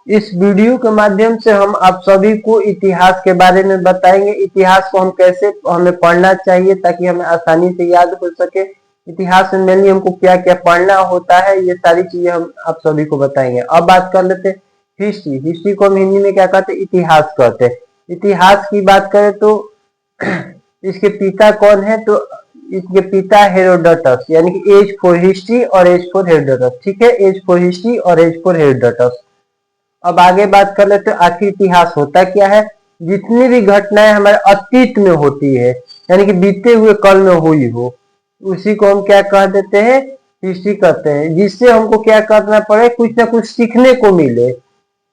इस वीडियो के माध्यम से हम आप सभी को इतिहास के बारे में बताएंगे। इतिहास को हम कैसे हमें पढ़ना चाहिए ताकि हमें आसानी से याद हो सके। इतिहास में मेनली हमको क्या क्या पढ़ना होता है, ये सारी चीजें हम आप सभी को बताएंगे। अब बात कर लेते हैं हिस्ट्री। हिस्ट्री को हम हिंदी में क्या कहते हैं? इतिहास कहते हैं। इतिहास की बात करें तो इसके पिता कौन है? तो इसके पिता हेरोडोटस, यानी कि एज फॉर हिस्ट्री और एज फॉर हेरोडोटस। ठीक है, एज फॉर हिस्ट्री और एज फॉर हेरोडोटस। अब आगे बात कर लेते हैं आखिर इतिहास होता क्या है। जितनी भी घटनाएं हमारे अतीत में होती है, यानी कि बीते हुए कल में हुई हो, उसी को हम क्या कह देते हैं? हिस्ट्री कहते हैं। जिससे हमको क्या करना पड़े? कुछ ना कुछ सीखने को मिले,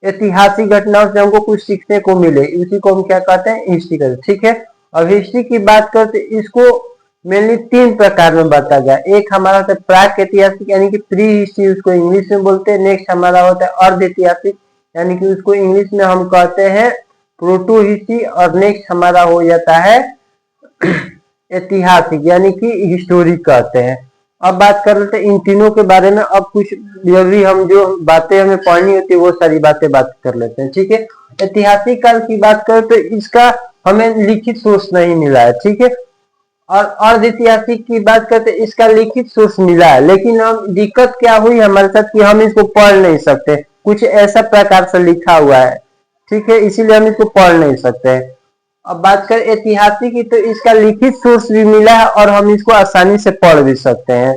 ऐतिहासिक घटनाओं से हमको कुछ सीखने को मिले, उसी को हम क्या कहते हैं? हिस्ट्री कहते हैं। ठीक है, अब हिस्ट्री की बात करते इसको मेनली 3 प्रकार में बांटा गया। एक हमारा होता है प्राक ऐतिहासिक, यानी कि प्री हिस्ट्री, उसको इंग्लिश में बोलते हैं। नेक्स्ट हमारा होता है अर्ध ऐतिहासिक, यानी कि उसको इंग्लिश में हम कहते हैं प्रोटो हिस्ट्री। और नेक्स्ट हमारा हो जाता है ऐतिहासिक, यानी कि हिस्टोरिक कहते हैं। अब बात कर लेते हैं इन तीनों के बारे में। अब कुछ जरूरी हम जो बातें हमें पढ़नी होती है वो सारी बातें बात कर लेते हैं। ठीक है, ऐतिहासिक काल की बात करें तो इसका हमें लिखित सोर्स नहीं मिला है। ठीक है, और अर्ध ऐतिहासिक की बात करते इसका लिखित सोर्स मिला है, लेकिन हम दिक्कत क्या हुई हमारे साथ कि हम इसको पढ़ नहीं सकते, कुछ ऐसा प्रकार से लिखा हुआ है। ठीक है, इसीलिए हम इसको पढ़ नहीं सकते। अब बात करें ऐतिहासिक की तो इसका लिखित सोर्स भी मिला है और हम इसको आसानी से पढ़ भी सकते हैं।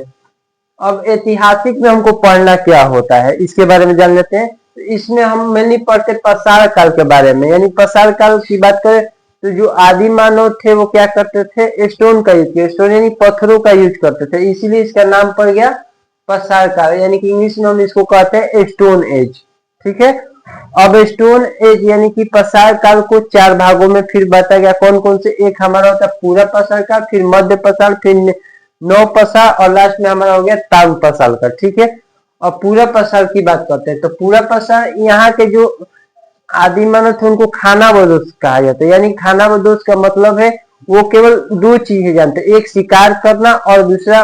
अब ऐतिहासिक में हमको पढ़ना क्या होता है इसके बारे में जान लेते हैं। तो इसमें हम मेनली पढ़ते पाषाण काल के बारे में, यानी पाषाण काल की बात करें तो जो आदि मानव थे वो क्या करते थे? स्टोन का यूज किया। स्टोन यानी पत्थरों का यूज करते थे, इसीलिए इसका नाम पड़ गया पाषाण काल, यानी कि इंग्लिश में हम इसको कहते हैं स्टोन एज। ठीक है, अब स्टोन एज यानी कि पाषाण काल को 4 भागों में फिर बांटा गया। कौन कौन से? एक हमारा होता है पूरा पाषाण काल, फिर मध्य पाषाण, फिर नव पाषाण और लास्ट में हमारा हो गया ताम्र पाषाण का। ठीक है, और पूरा पाषाण की बात करते हैं तो पूरा पाषाण यहाँ के जो आदि मानव थे उनको खानाबदोश कहा जाता है। यानी खानाबदोश का मतलब है वो केवल 2 चीजें जानते, एक शिकार करना और दूसरा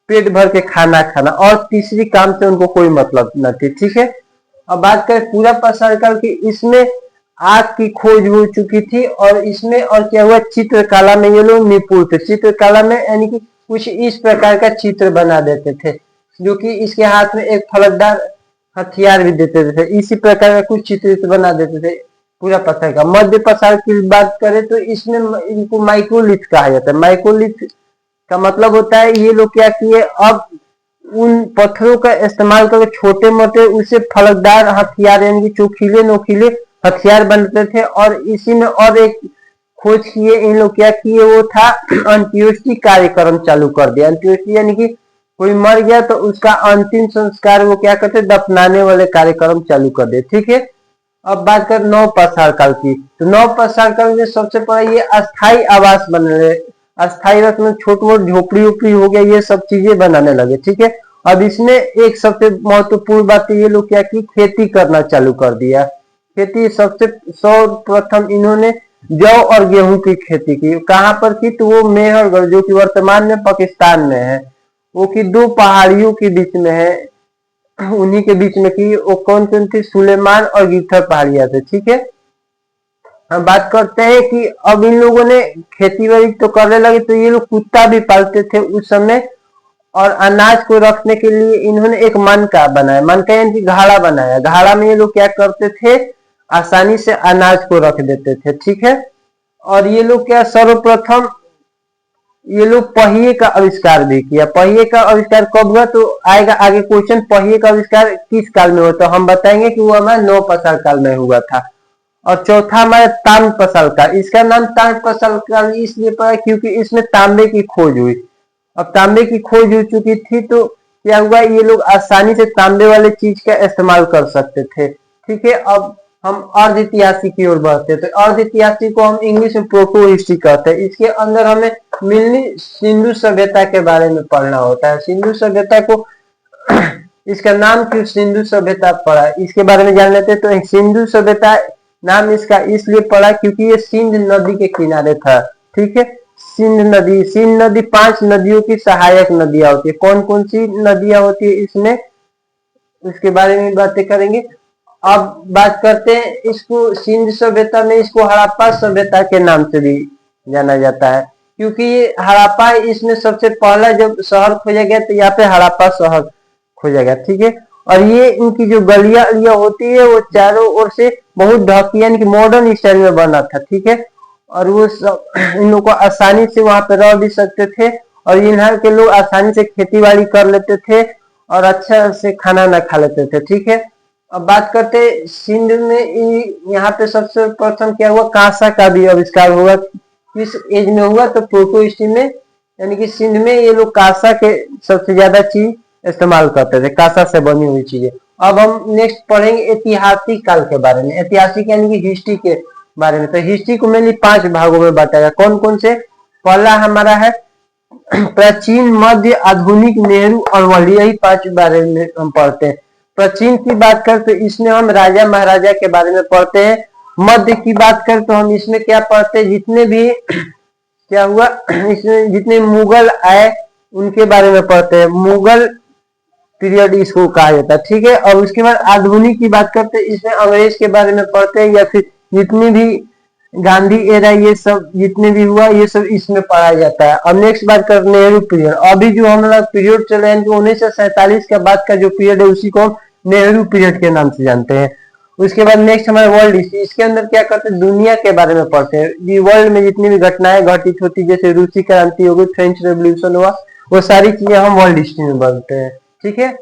पेट भर के खाना खाना, और तीसरी काम से उनको कोई मतलब न थी। ठीक है, अब बात करें पूरा पाषाण काल की, इसमें आग की खोज हो चुकी थी और इसमें और क्या हुआ? चित्रकला में ये लोग निपुण थे। चित्रकला में यानी कि कुछ इस प्रकार का चित्र बना देते थे, जो कि इसके हाथ में एक फलकदार हथियार भी देते थे। इसी प्रकार का कुछ चित्र बना देते थे पूरा पाषाण का। मध्य पाषाण की बात करें तो इसमें इनको माइक्रोलिथ कहा जाता है। माइक्रोलिथ का मतलब होता है ये लोग क्या किए, अब उन पत्थरों का इस्तेमाल करके छोटे मोटे उसे फलकदार हथियार यानी कि चोखीले नोखीले हथियार बनते थे। और इसी में और एक खोज किए इन लोग, क्या किए? वो था अंत्योष्टि कार्यक्रम चालू कर दिया। अंत्योष्टि यानी कि कोई मर गया तो उसका अंतिम संस्कार वो क्या करते? दफनाने वाले कार्यक्रम चालू कर दे। ठीक है, अब बात कर नव पाषाण काल की, तो नव पाषाण काल में सबसे पहले ये अस्थाई आवास बनने, अस्थाई रथ में छोट मोट झोपड़ी उपड़ी हो गया, ये सब चीजें बनाने लगे। ठीक है, अब इसमें एक सबसे महत्वपूर्ण बात ये लोग क्या की? खेती करना चालू कर दिया। खेती सबसे सर्वप्रथम इन्होंने जौ और गेहूं की खेती की। कहाँ पर की? तो वो मेहरगढ़, जो कि वर्तमान में पाकिस्तान में है, वो की 2 पहाड़ियों के बीच में है, उन्हीं के बीच में की। वो कौन कौन थी? सुलेमान और गिरथर पहाड़ियां थे। ठीक है, हम बात करते हैं कि अब इन लोगों ने खेती बाड़ी तो करने लगे तो ये लोग कुत्ता भी पालते थे उस समय, और अनाज को रखने के लिए इन्होंने एक मन का बनाया। मन का यानी कि घाड़ा बनाया। घाड़ा में ये लोग क्या करते थे? आसानी से अनाज को रख देते थे। ठीक है, और ये लोग क्या सर्वप्रथम ये लोग पहिए का आविष्कार भी किया। पहिए का आविष्कार कब हुआ? तो आएगा आगे क्वेश्चन, पहिए का आविष्कार किस काल में हुआ? तो हम बताएंगे कि वो हमारे नव पाषाण काल में हुआ था। और चौथा हमारा ताम्र पाषाण काल। इसका नाम ताम्र पाषाण काल इसलिए पड़ा क्योंकि इसमें तांबे की खोज हुई। अब तांबे की खोज हो चुकी थी तो क्या हुआ? ये लोग आसानी से तांबे वाले चीज का इस्तेमाल कर सकते थे। ठीक है, अब हम अर्ध इतिहासिक की ओर बढ़ते हैं। तो अर्ध इतिहासिक को हम इंग्लिश में प्रोटो हिस्ट्री कहते हैं। इसके अंदर हमें मिलनी सिंधु सभ्यता के बारे में पढ़ना होता है। सिंधु सभ्यता को इसका नाम क्यों सिंधु सभ्यता पड़ा, इसके बारे में जान लेते हैं। तो सिंधु सभ्यता नाम इसका इसलिए पड़ा क्योंकि ये सिंध नदी के किनारे था। ठीक है, सिंध नदी 5 नदियों की सहायक नदियां होती है। कौन कौन सी नदियां होती है इसमें, उसके बारे में बातें करेंगे। अब बात करते हैं, इसको सिंध सभ्यता में इसको हड़प्पा सभ्यता के नाम से भी जाना जाता है, क्योंकि ये हड़प्पा इसमें सबसे पहला जब शहर खोजा गया तो यहाँ पे हड़प्पा शहर खोजा गया, ठीक है। और ये इनकी जो गलियां अलियां होती है वो चारों ओर से बहुत ढकी, यानी कि मॉडर्न स्टाइल में बना था, ठीक है। और वो सब इन लोगों को आसानी से वहां पे रह भी सकते थे, और यहाँ के लोग आसानी से खेती बाड़ी कर लेते थे और अच्छा से खाना ना खा लेते थे, ठीक है। अब बात करते हैं सिंध में, यहाँ पे सबसे प्रथम क्या हुआ, कांसा का भी आविष्कार हुआ। किस एज में हुआ, तो प्रोटो हिस्ट्री में, यानी कि सिंध में ये लोग कांसा के सबसे ज्यादा चीज इस्तेमाल करते थे, कांसा से बनी हुई चीजें। अब हम नेक्स्ट पढ़ेंगे ऐतिहासिक काल के बारे में, ऐतिहासिक यानी कि हिस्ट्री के बारे में। तो हिस्ट्री को मेनली 5 भागों में बांटा गया। कौन कौन से? पहला हमारा है प्राचीन, मध्य, आधुनिक, नेहरू और वर्ल्ड, यही 5 बारे में हम पढ़ते हैं। प्राचीन की बात करें तो इसमें हम राजा महाराजा के बारे में पढ़ते हैं। मध्य की बात करें तो हम इसमें क्या पढ़ते हैं, जितने भी क्या हुआ इसमें जितने मुगल आए उनके बारे में पढ़ते हैं, मुगल पीरियड इसको कहा जाता है, ठीक है। और उसके बाद आधुनिक की बात करते हैं, इसमें अंग्रेज के बारे में पढ़ते हैं, या फिर जितनी भी गांधी एरा ये सब जितने भी हुआ ये सब इसमें पढ़ाया जाता है। अब नेक्स्ट बात करते हैं नेहरू पीरियड। अभी जो हमारा पीरियड चल रहा है 1947 के बाद का जो पीरियड है उसी को हम नेहरू पीरियड के नाम से जानते हैं। उसके बाद नेक्स्ट हमारा वर्ल्ड हिस्ट्री, इसके अंदर क्या करते हैं, दुनिया के बारे में पढ़ते हैं, वर्ल्ड में जितनी भी घटनाएं घटित होती, जैसे रूसी क्रांति हो गई, फ्रेंच रेवोल्यूशन हुआ, वो सारी चीजें हम वर्ल्ड हिस्ट्री में पढ़ते हैं, ठीक है।